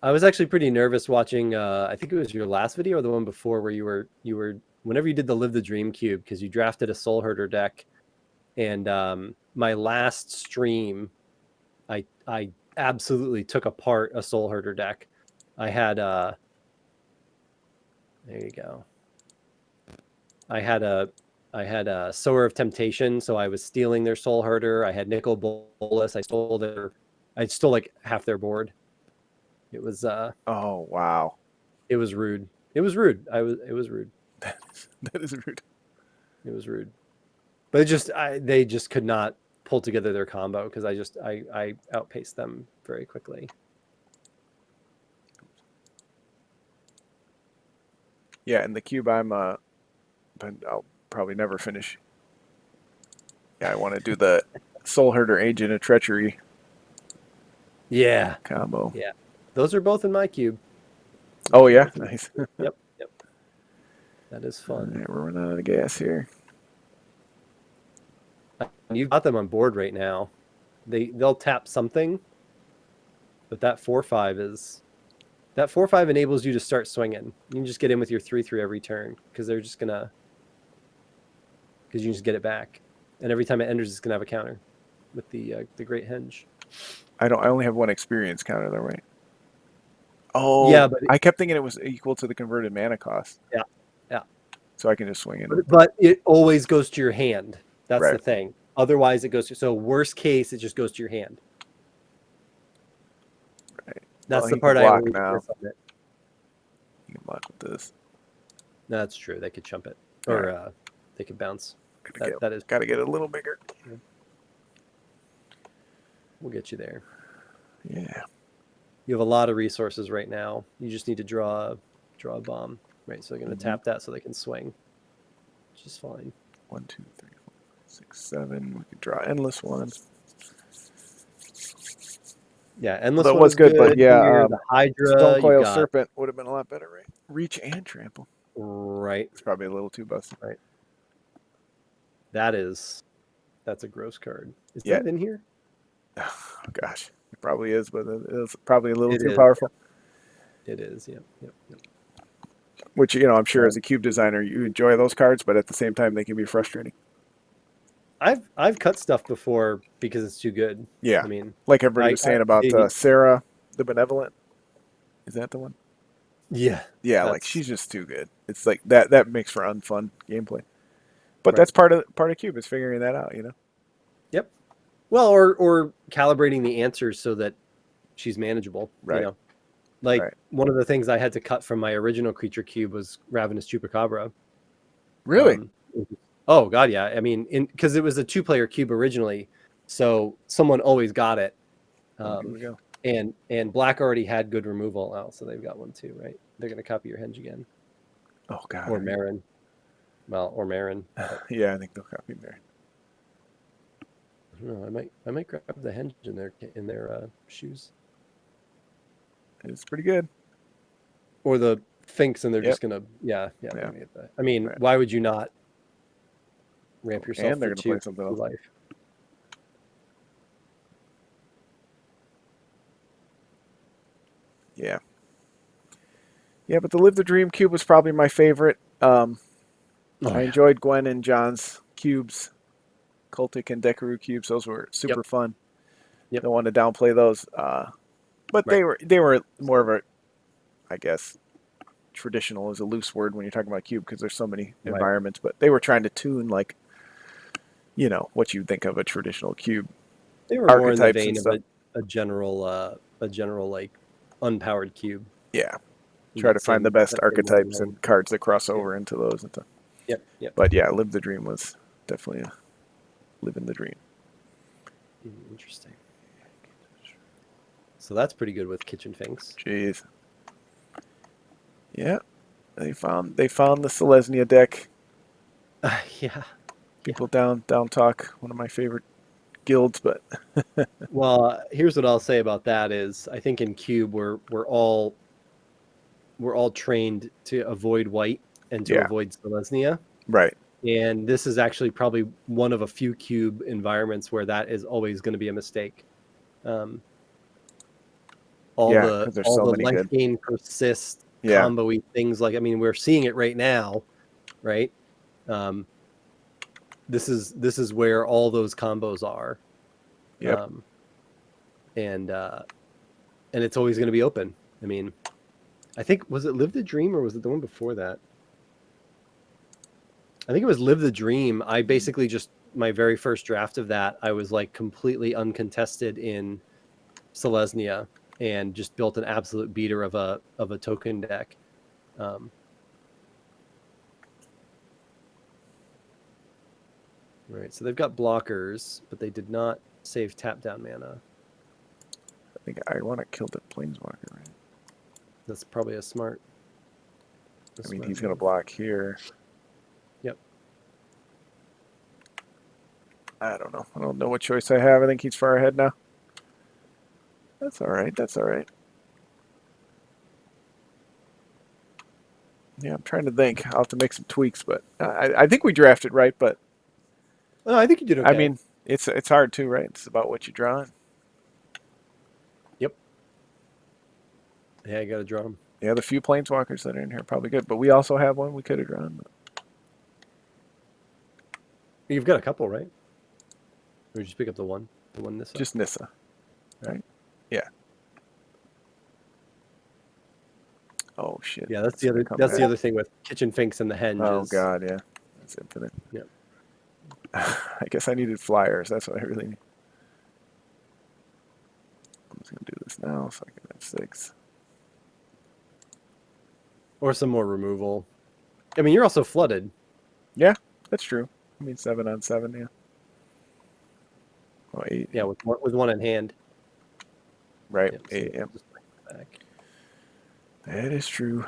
I was actually pretty nervous watching. I think it was your last video or the one before where you were whenever you did the Live the Dream cube because you drafted a Soul Herder deck, and my last stream, I absolutely took apart a Soul Herder deck. I had there you go. I had a Sower of Temptation, so I was stealing their Soul Herder. I had Nicol Bolas. I stole like half their board. It was Oh wow, it was rude. It was rude. It was rude. that is rude. It was rude. But they just could not pull together their combo because I outpaced them very quickly. Yeah, and the cube but I'll probably never finish. Yeah, I want to do the Soul Herder Agent of Treachery Yeah. combo. Yeah. Those are both in my cube. Oh yeah, nice. Yep. That is fun. All right, we're running out of gas here. You've got them on board right now. They'll tap something, but that 4/5 enables you to start swinging. You can just get in with your 3/3 every turn because you can just get it back, and every time it enters, it's gonna have a counter with the Great Henge. I only have one experience counter though, right? Oh yeah, but I kept thinking it was equal to the converted mana cost. Yeah. So I can just swing in. But it always goes to your hand. That's Right. the thing. Otherwise, it goes to worst case, it just goes to your hand. Right. That's Well, the he part can I block always now. miss on it. You can block with this. That's true. They could chump it, or they could bounce. That is. Got to get a little bigger. We'll get you there. Yeah. You have a lot of resources right now. You just need to draw a bomb, right? So they're going to tap that so they can swing, which is fine. 1, 2, 3, 4, 5, 6, 7. We could draw endless ones. Yeah, endless. That one was is good, but yeah, here. The Hydra, Stonecoil Serpent would have been a lot better, right? Reach and trample. Right. It's probably a little too busted. Right. That's a gross card. Is Yeah. that in here? Oh, gosh, it probably is, but it's probably a little too is, powerful. It is. Yep. Which, you know, I'm sure as a cube designer, you enjoy those cards, but at the same time, they can be frustrating. I've cut stuff before because it's too good. Yeah. I mean, like everybody was saying about Sarah the Benevolent. Is that the one? Yeah. Yeah, like she's just too good. It's like that makes for unfun gameplay. But that's part of cube is figuring that out, you know. Yep. Well, or calibrating the answers so that she's manageable. Right. You know? Like one of the things I had to cut from my original creature cube was Ravenous Chupacabra. Really? Oh god, yeah. I mean, because it was a 2-player cube originally, so someone always got it. Here we go. And Black already had good removal. Oh, so they've got one too, right? They're going to copy your Henge again. Oh god. Or Marin. Well, or Marin. Yeah, I think they'll copy Marin. I don't know. I might grab the Henge in their shoes. It's pretty good. Or the Finks, and they're just gonna Get that. I mean, why would you not ramp yourself and they're for gonna play something else. life? Yeah. Yeah, but the Live the Dream cube was probably my favorite. I enjoyed Gwen and John's cubes, Cultic and Dekaroo cubes. Those were super fun. Yep. Don't want to downplay those. But they were more of a, I guess, traditional is a loose word when you're talking about cube because there's so many Right. environments, but they were trying to tune like, what you'd think of a traditional cube. They were more in the Archetypes vein and of stuff. a general like unpowered cube. Yeah. in Try that to find the same- best that same archetypes line. and cards that cross over into those and stuff. Yep. Yep. But yeah, Live the Dream was definitely a living the dream. Interesting. So that's pretty good with Kitchen Finks. Jeez. Yeah. They found the Selesnya deck. Yeah. People down talk, one of my favorite guilds, but Well, here's what I'll say about that is I think in Cube we're all trained to avoid white and to Yeah. avoid Selesnya. right. And this is actually probably one of a few Cube environments where that is always going to be a mistake. All Yeah, the 'cause there's all so the many life good. gain persist Yeah. combo-y things like we're seeing it right now, right? This is where all those combos are. Yep. And it's always going to be open. I mean, I think was it Live the Dream or was it the one before that? I think it was Live the Dream. I basically just my very first draft of that, I was like completely uncontested in Selesnya and just built an absolute beater of a token deck. Right, so they've got blockers, but they did not save tap down mana. I think I want to kill the Planeswalker, right? That's probably a smart. I mean, he's going to block here. Yep. I don't know. I don't know what choice I have. I think he's far ahead now. That's all right. That's all right. Yeah, I'm trying to think. I'll have to make some tweaks, but I think we drafted right. But Oh, I think you did okay. I mean, it's hard too, right? It's about what you draw. Yep. Yeah, I got to draw them. Yeah, the few Planeswalkers that are in here are probably good, but we also have one we could have drawn. But You've got a couple, right? Or just pick up the one this. just Nissa, right? Yeah. Oh shit. Yeah, that's the other. That's the other thing with Kitchen Finks and the Henge. Oh is, god, yeah, that's infinite. Yep. I guess I needed flyers. That's what I really need. I'm just gonna do this now so I can have 6. Or some more removal. I mean, you're also flooded. Yeah, that's true. I mean, 7 on 7. Yeah. Oh, 8. Yeah, with one in hand. Right. Yep, so 8. Yep. just bring it back. That is true.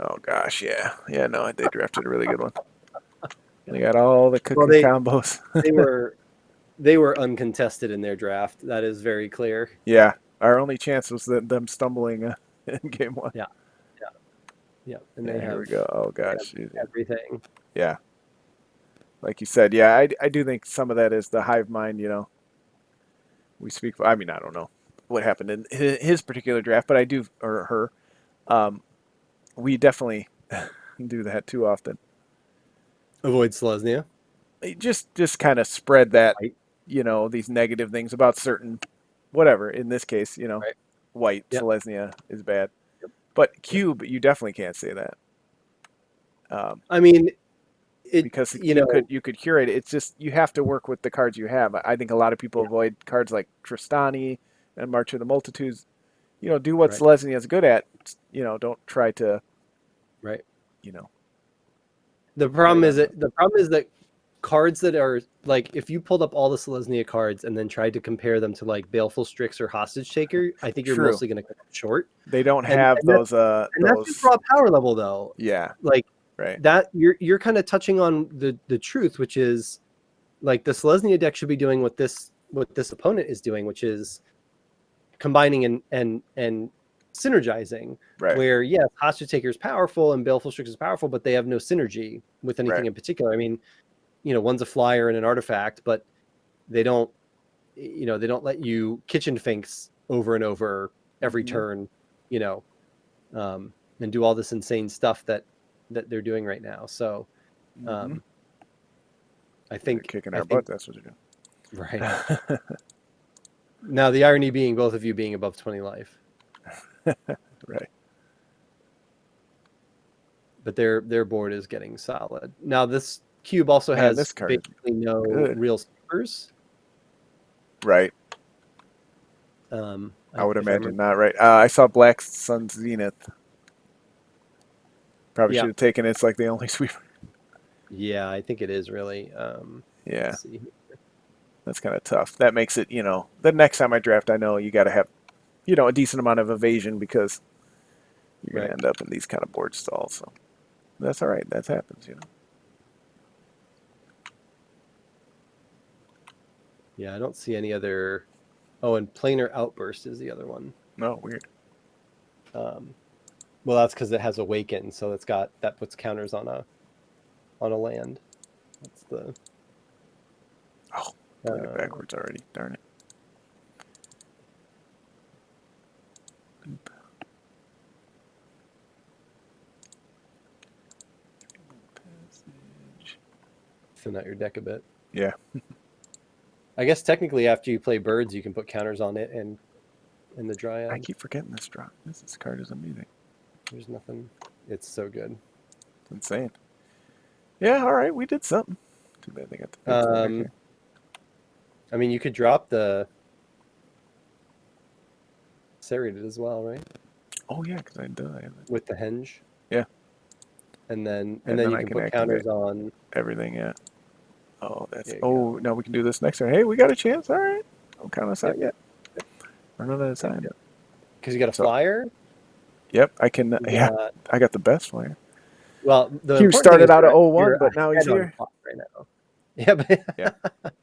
Oh gosh, yeah, yeah. No, they drafted a really good one. They got all the cooking combos. they were uncontested in their draft. That is very clear. Yeah, our only chance was them stumbling in game 1. Yeah. And Yeah, they here have we go. Oh gosh, everything. yeah. Like you said, yeah, I do think some of that is the hive mind. We speak. I mean, I don't know what happened in his particular draft, but I do, or her. We definitely do that too often. Avoid Selesnya. Just kind of spread that, Right. These negative things about certain, whatever. In this case, Right. white Yep. Selesnya is bad, Yep. but cube, you definitely can't say that. I mean, because you could curate it. It's just you have to work with the cards you have. I think a lot of people avoid cards like Tristani and March of the Multitudes. Do what Right. Selesnya is good at. Don't try to. Right. The problem is that cards that are like if you pulled up all the Selesnya cards and then tried to compare them to like Baleful Strix or Hostage Taker, I think you're True. mostly going to come up short. They don't have those. And that's just raw power level though. Yeah. Like right. that you're kind of touching on the truth, which is like the Selesnya deck should be doing what this opponent is doing, which is combining and synergizing. Right. Where yes, Hostage Taker is powerful and Baleful Strix is powerful, but they have no synergy with anything in particular. I mean, one's a flyer and an artifact, but they don't let you Kitchen Finks over and over every turn, and do all this insane stuff that they're doing right now. So I think they're kicking our butt. That's what they're doing. Right. Now the irony being both of you being above 20 life, Right. but their board is getting solid. Now this cube also Man, has this card is basically no good. real sleepers. Right. I would If I imagine remember. not. Right. I saw Black Sun Zenith. Probably Yeah. should have taken it. It's like the only sweeper. Yeah, I think it is really. Yeah. Let's see. That's kind of tough. That makes it, the next time I draft, I know you got to have, a decent amount of evasion because you're going Right. to end up in these kind of board stalls. So that's all right. That happens. Yeah, I don't see any other. Oh, and planar outburst is the other one. No, weird. Well, that's because it has awaken, so that puts counters on a land. That's the. Oh, played it backwards already. Darn it. Oop. Passage. Thin out your deck a bit. Yeah. I guess technically after you play birds, you can put counters on it and in the I dryad. keep forgetting this drop. This card is amazing. There's nothing. It's so good. It's insane. Yeah, all right. We did something. Too bad they got the pixel back here. I mean, you could drop the serrated as well, right? Oh, yeah, because I have With the henge. Yeah. And then And you then I can can put counters on. everything, yeah. Oh, that's. There you Oh, no, we can do this next turn. Hey, we got a chance. All right. Don't count us out Yep. yet. Run out of time. Because you got a So- flyer. Yep, I can. You Yeah, got- I got the best flyer. Well, the Hugh important started thing is out at you're 0-1, but now he's ahead on here. clock right now. Yeah,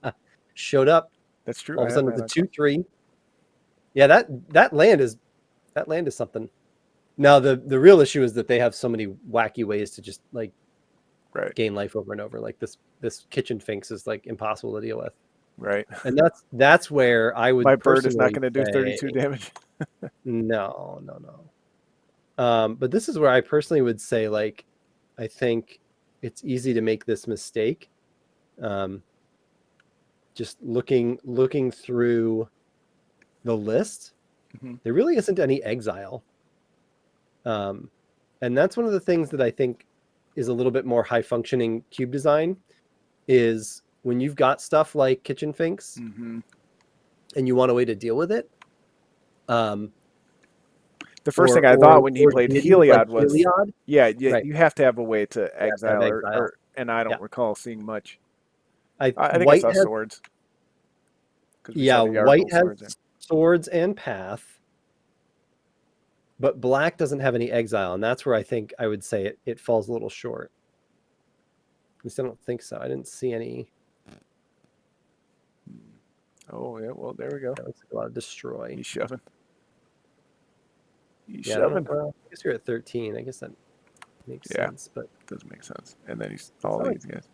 but showed up. That's true. All of a I sudden, had it's that a 2/3. Yeah, that land is something. Now the real issue is that they have so many wacky ways to just like Right. gain life over and over. Like this kitchen finks is like impossible to deal with, Right. and that's where I would. My bird is not personally going to do say- 32 damage. No. But this is where I personally would say, like, I think it's easy to make this mistake. Just looking through the list, Mhm. there really isn't any exile. And that's one of the things that I think is a little bit more high functioning cube design is when you've got stuff like kitchen finks Mm-hmm. and you want a way to deal with it. The first thing I thought when he played deities Heliod like was, Heliod. yeah, Right. you have to have a way to exile, exile. and I don't Yeah. recall seeing much. I I think white I saw has, swords. 'Cause we yeah, saw the white Yargle swords has swords and path, but black doesn't have any exile, and that's where I think I would say it falls a little short. At least I don't think so. I didn't see any. Oh, yeah, well, there we go. That looks like a lot of destroy. He's shoving. He's Yeah, I don't shoving. know. Well, I guess you're at 13. I guess that makes Yeah. sense. But Doesn't make sense. And then he's all not these guys.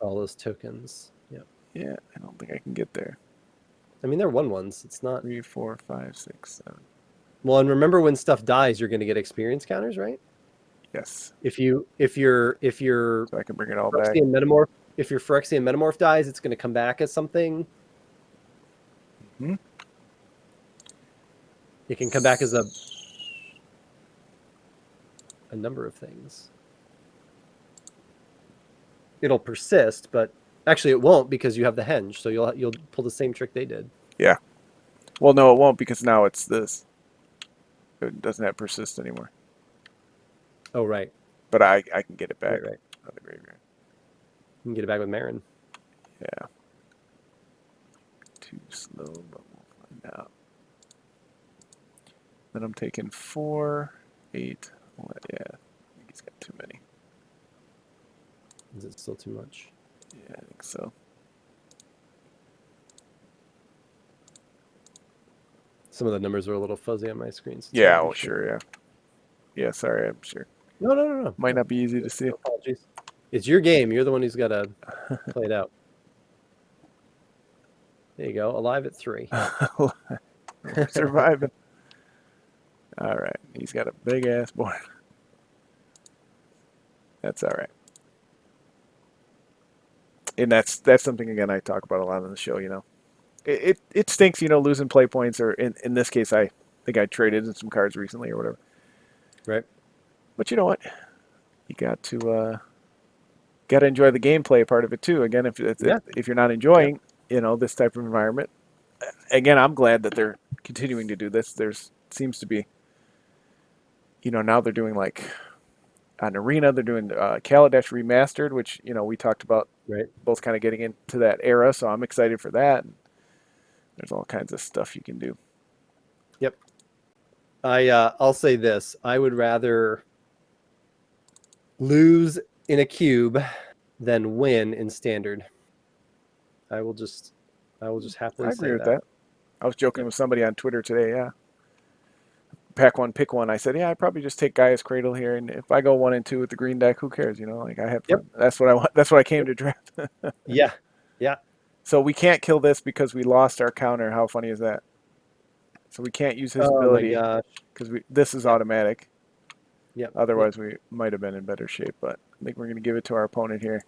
all those tokens. Yeah. Yeah, I don't think I can get there. I mean, they're 1/1s. It's not. 3, 4, 5, 6, 7. Well, and remember when stuff dies, you're going to get experience counters, right? Yes. If you're So I can bring it all back. Phyrexian Metamorph, if your Phyrexian Metamorph dies, it's going to come back as something. Mhm. It can come back as a number of things. It'll persist, but actually it won't because you have the henge, so you'll pull the same trick they did. Yeah. Well, no, it won't because now it's this. It doesn't have persist anymore. Oh, right. But I can get it back Right. out of the graveyard. You can get it back with Marin. Yeah. Too slow, but we'll find out. Then I'm taking 4, 8. Yeah, I think he's got too many. Is it still too much? Yeah, I think so. Some of the numbers are a little fuzzy on my screen. So it's Yeah, hard to oh, be sure, yeah. Yeah, sorry, I'm sure. No. Might not be easy to see. No apologies. It's your game. You're the one who's got to play it out. There you go. Alive at 3. We're surviving. All right, he's got a big ass board. That's all right. And that's something again I talk about a lot on the show. it stinks, losing play points, or in this case, I think I traded in some cards recently or whatever. Right. But you know what? You got to enjoy the gameplay part of it too. Again, if you're not enjoying, this type of environment, again, I'm glad that they're continuing to do this. There's seems to be, now they're doing like an arena. They're doing Kaladesh Remastered, which we talked about, Right. both kind of getting into that era. So I'm excited for that. And there's all kinds of stuff you can do. Yep. I'll say this: I would rather lose in a cube than win in standard. I will just happily I say agree with that. I was joking with somebody on Twitter today. Yeah. Pack one, pick one. I said, yeah, I'd probably just take Gaia's Cradle here, and if I go 1 and 2 with the green deck, who cares? Like I have fun. Yep. That's what I want. That's what I came to draft. Yeah. Yeah. So we can't kill this because we lost our counter. How funny is that? So we can't use his Oh my ability gosh. because this is automatic. Yep. Otherwise, we might have been in better shape. But I think we're going to give it to our opponent here.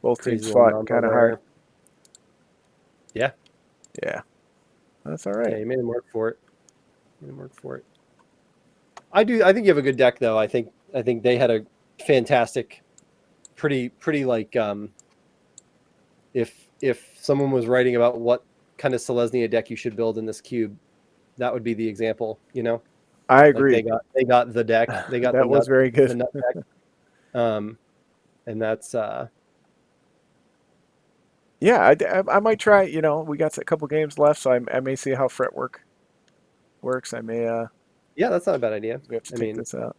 Both teams Crazy fought little kind of number hard. there. Yeah. Yeah, that's all right. Yeah, you made him work for it. I think you have a good deck, though. I think they had a fantastic, pretty like if someone was writing about what kind of Selesnya deck you should build in this cube, that would be the example. I Like agree. they got the deck. They got That was very good. the nut deck. And that's Yeah, I might try. We got a couple games left, so I may see how Fretwork works. I may yeah, that's not a bad idea. we have to I take mean, this out.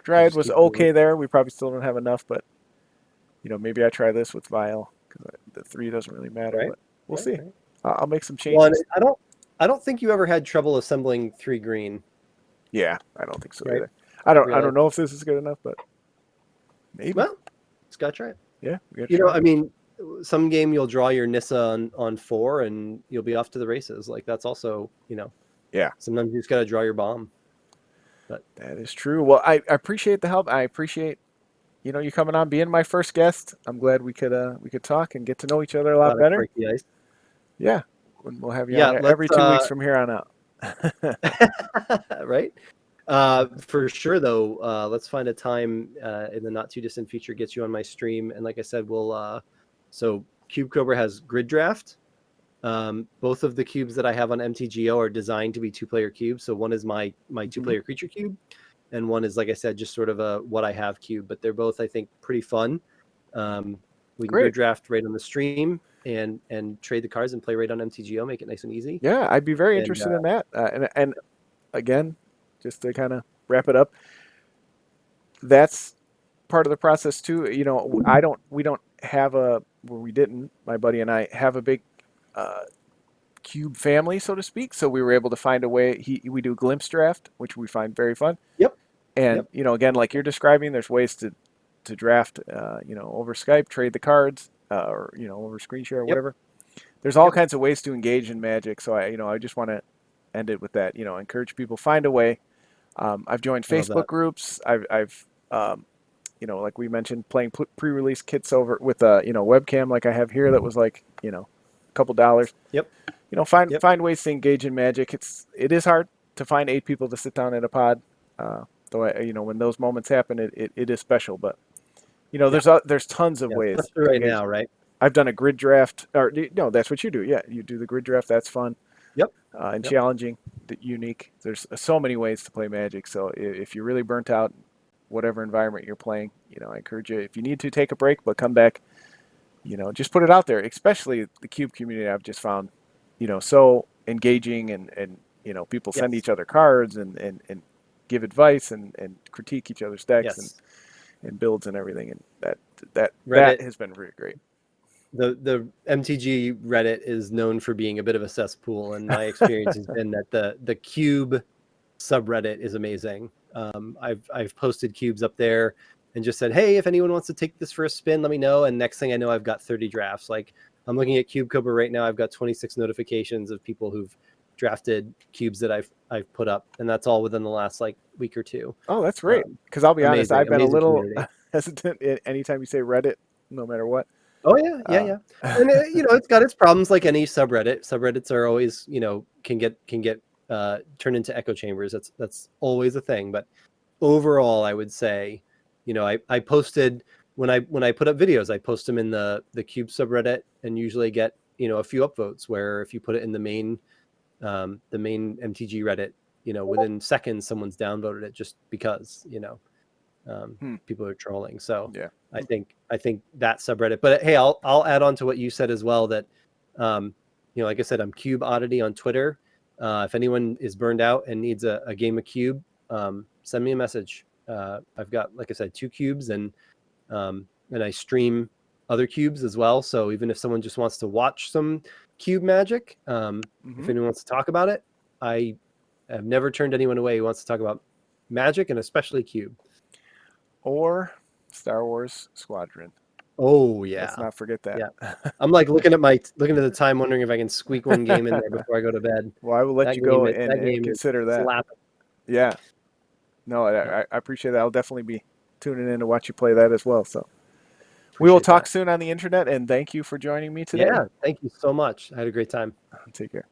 Dryad just was keep okay moving. there. We probably still don't have enough, but maybe I try this with Vile because the 3 doesn't really matter. Right. But we'll Right, see. right. I'll make some Well, and changes. I don't think you ever had trouble assembling 3 green. Yeah, I don't think so Right. either. I Really? don't know if this is good enough, but maybe. Well, just gotta try it. Yeah, we gotta try. I mean, some game you'll draw your Nissa on 4 and you'll be off to the races. Like that's also, Yeah, sometimes you just gotta draw your bomb. But that is true. Well, I appreciate the help. I appreciate you coming on, being my first guest. I'm glad we could talk and get to know each other a lot glad I better. break the ice. Yeah, we'll have you Yeah, on every 2 weeks from here on out. Right. For sure though, let's find a time in the not too distant future, get you on my stream. And like I said, we'll so Cube Cobra has grid draft. Both of the cubes that I have on MTGO are designed to be 2-player cubes. So one is my 2-player creature cube, and one is, like I said, just sort of a what I have cube. But they're both, I think, pretty fun. We can grid draft right on the stream and trade the cards and play right on MTGO, make it nice and easy. Yeah, I'd be very And, interested in that. And again, just to kind of wrap it up, that's part of the process too. We don't have my buddy and I have a big cube family, so to speak. So we were able to find a way. We do glimpse draft, which we find very fun. Yep. And again, like you're describing, there's ways to draft, over Skype, trade the cards, or over screen share or whatever. There's all kinds of ways to engage in Magic. So I just want to end it with that. Encourage people, find a way. I've joined Facebook groups. I've like we mentioned, playing pre-release kits over with a webcam like I have here that was like a couple dollars. Yep. Find ways to engage in Magic. It is hard to find 8 people to sit down at a pod. Though when those moments happen, it is special. But there's tons of ways. Right now, right? I've done a grid draft, or no, that's what you do. Yeah, you do the grid draft. That's fun. Yep. And challenging, unique. There's so many ways to play Magic. So if you're really burnt out, whatever environment you're playing, I encourage you, if you need to, take a break, but come back. Just put it out there. Especially the Cube community, I've just found, so engaging, and people send each other cards and give advice and critique each other's decks and builds and everything, and that has been really great. The MTG Reddit is known for being a bit of a cesspool, and my experience has been that the Cube subreddit is amazing. I've posted cubes up there and just said, hey, if anyone wants to take this for a spin, let me know. And next thing I know, I've got 30 drafts. Like I'm looking at Cube Cobra right now. I've got 26 notifications of people who've drafted cubes that I've put up, and that's all within the last week or two. Oh, that's great. Because I'll be honest, I've been a little community. hesitant anytime you say Reddit, no matter what. Oh yeah, yeah. And it's got its problems like any subreddit. Subreddits are always, can get turned into echo chambers. That's always a thing. But overall, I would say, I posted when I put up videos, I post them in the Cube subreddit and usually get, a few upvotes, where if you put it in the main MTG Reddit, within seconds someone's downvoted it just because, people are trolling. So Yeah. I think that subreddit. But hey, I'll add on to what you said as well, that like I said, I'm Cube Oddity on Twitter. If anyone is burned out and needs a game of Cube, send me a message. I've got, like I said, 2 cubes, and I stream other cubes as well. So even if someone just wants to watch some cube magic, if anyone wants to talk about it, I have never turned anyone away who wants to talk about magic, and especially cube. Or Star Wars Squadron. Oh yeah, Let's not forget that. Yeah, I'm like looking at the time, wondering if I can squeak one game in there before I go to bed. Well, I will let That you go game is- that and game is consider that. slapping. Yeah. No, I appreciate that. I'll definitely be tuning in to watch you play that as well. So we will Appreciate talk that. soon on the internet, and thank you for joining me today. Yeah, thank you so much. I had a great time. Take care.